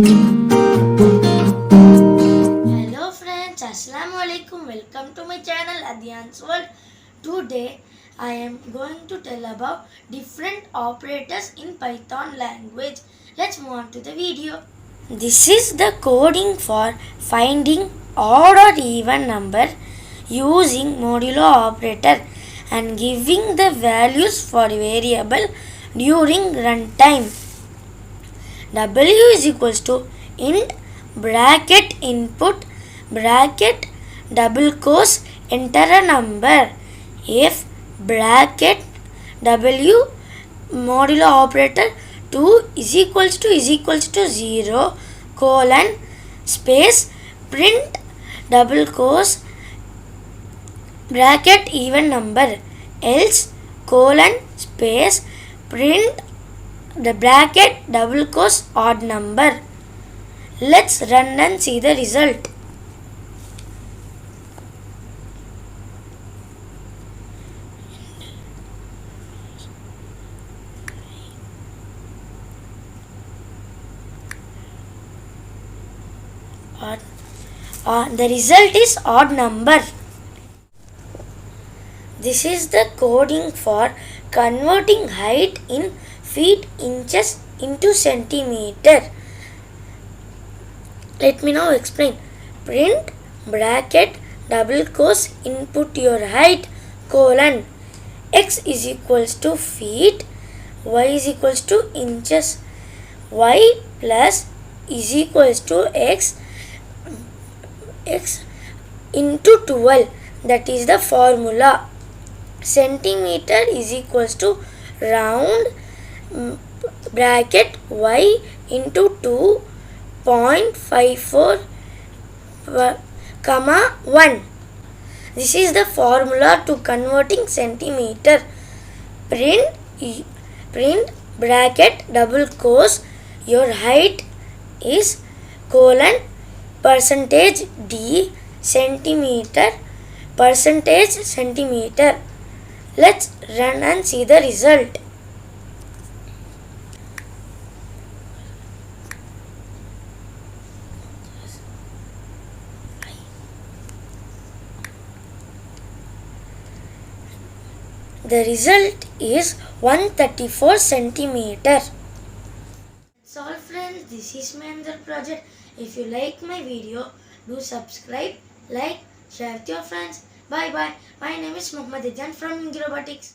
Hello friends, Assalamu alaikum. Welcome to my channel Adyan's World. Today I am going to tell about different operators in Python language. Let's move on to the video. This is the coding for finding odd or even number using modulo operator and giving the values for variable during runtime. W is equals to int bracket input bracket double quotes enter a number. If bracket W modulo operator 2 is equals to 0 colon space print double quotes bracket even number, else colon space print the bracket double quotes odd number. Let's run and see the result. The result is odd number. This is the coding for converting height in feet inches into centimeter. Let me now explain. Print bracket double quotes input your height colon x is equals to feet, y is equals to inches, y plus is equals to x into 12, that is the formula. Centimeter is equals to round bracket y into 2.54 comma 1. This is the formula to converting centimeter. Print bracket double quotes your height is colon percentage d centimeter percentage centimeter. Let's run and see the result. The result is 134 centimeter. That's all friends, this is my another project. If you like my video, do subscribe, like, share with your friends. Bye bye. My name is Ilya from LiQWYD.